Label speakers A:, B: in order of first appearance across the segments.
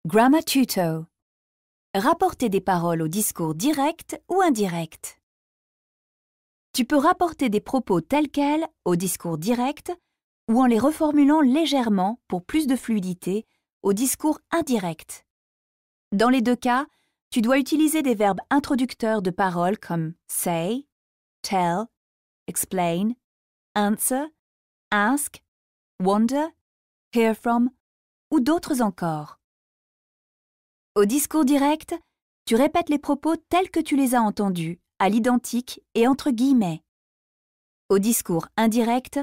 A: Grammar Tuto. Rapporter des paroles au discours direct ou indirect. Tu peux rapporter des propos tels quels au discours direct ou en les reformulant légèrement pour plus de fluidité au discours indirect. Dans les deux cas, tu dois utiliser des verbes introducteurs de paroles comme say, tell, explain, answer, ask, wonder, hear from ou d'autres encore. Au discours direct, tu répètes les propos tels que tu les as entendus, à l'identique et entre guillemets. Au discours indirect,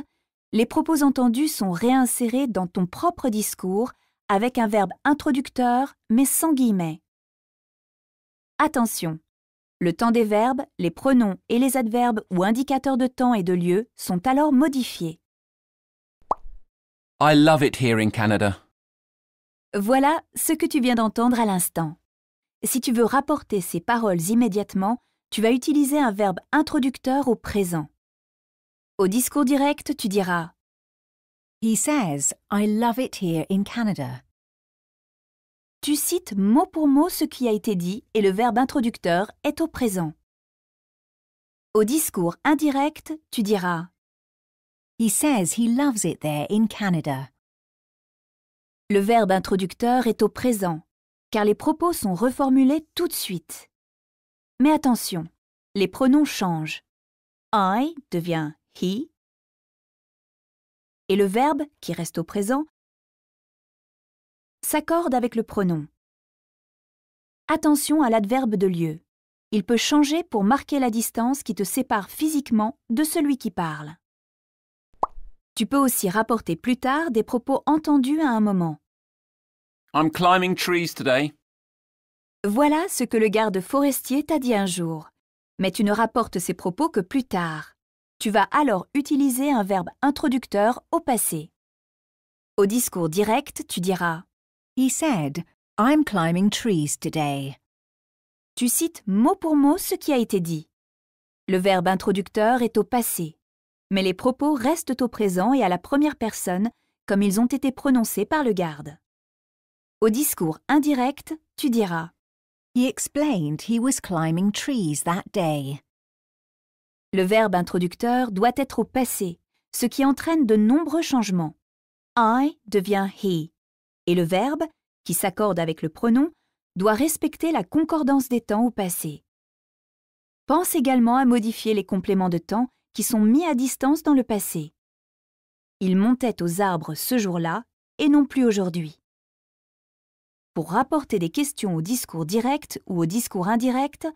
A: les propos entendus sont réinsérés dans ton propre discours avec un verbe introducteur mais sans guillemets. Attention, le temps des verbes, les pronoms et les adverbes ou indicateurs de temps et de lieu sont alors modifiés.
B: I love it here in Canada.
A: Voilà ce que tu viens d'entendre à l'instant. Si tu veux rapporter ces paroles immédiatement, tu vas utiliser un verbe introducteur au présent. Au discours direct, tu diras
C: He says, I love it here in Canada.
A: Tu cites mot pour mot ce qui a été dit et le verbe introducteur est au présent. Au discours indirect, tu diras
C: He says he loves it there in Canada.
A: Le verbe introducteur est au présent, car les propos sont reformulés tout de suite. Mais attention, les pronoms changent. I devient he, et le verbe, qui reste au présent, s'accorde avec le pronom. Attention à l'adverbe de lieu. Il peut changer pour marquer la distance qui te sépare physiquement de celui qui parle. Tu peux aussi rapporter plus tard des propos entendus à un moment.
B: I'm climbing trees today.
A: Voilà ce que le garde forestier t'a dit un jour. Mais tu ne rapportes ces propos que plus tard. Tu vas alors utiliser un verbe introducteur au passé. Au discours direct, tu diras
C: He said, I'm climbing trees today.
A: Tu cites mot pour mot ce qui a été dit. Le verbe introducteur est au passé, mais les propos restent au présent et à la première personne comme ils ont été prononcés par le garde. Au discours indirect, tu diras
C: He explained he was climbing trees that day.
A: Le verbe introducteur doit être au passé, ce qui entraîne de nombreux changements. I devient he, et le verbe, qui s'accorde avec le pronom, doit respecter la concordance des temps au passé. Pense également à modifier les compléments de temps qui sont mis à distance dans le passé. Il montait aux arbres ce jour-là et non plus aujourd'hui. Pour rapporter des questions au discours direct ou au discours indirect,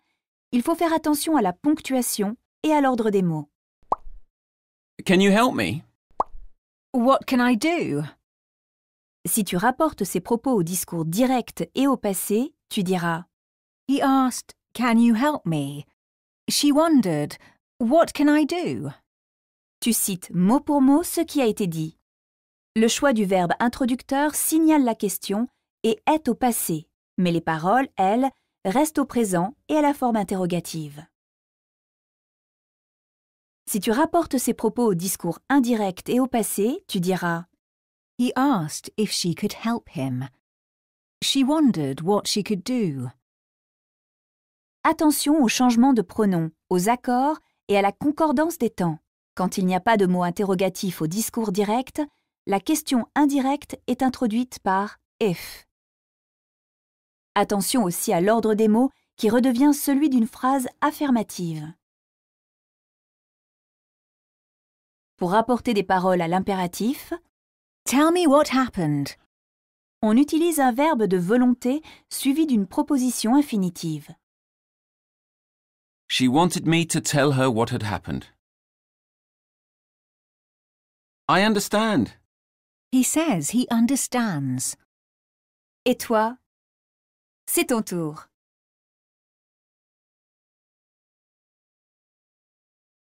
A: il faut faire attention à la ponctuation et à l'ordre des mots.
B: Can you help me?
C: What can I do?
A: Si tu rapportes ces propos au discours direct et au passé, tu diras
C: He asked, Can you help me? She wondered, What can I do?
A: Tu cites mot pour mot ce qui a été dit. Le choix du verbe introducteur signale la question et est au passé, mais les paroles, elles, restent au présent et à la forme interrogative. Si tu rapportes ces propos au discours indirect et au passé, tu diras
C: He asked if she could help him. She wondered what she could do.
A: Attention au changement de pronom, aux accords et à la concordance des temps. Quand il n'y a pas de mot interrogatif au discours direct, la question indirecte est introduite par if. Attention aussi à l'ordre des mots qui redevient celui d'une phrase affirmative. Pour rapporter des paroles à l'impératif,
C: Tell me what happened.
A: on utilise un verbe de volonté suivi d'une proposition infinitive.
B: She wanted me to tell her what had happened. I understand.
C: He says he understands.
A: Et toi? C'est ton tour.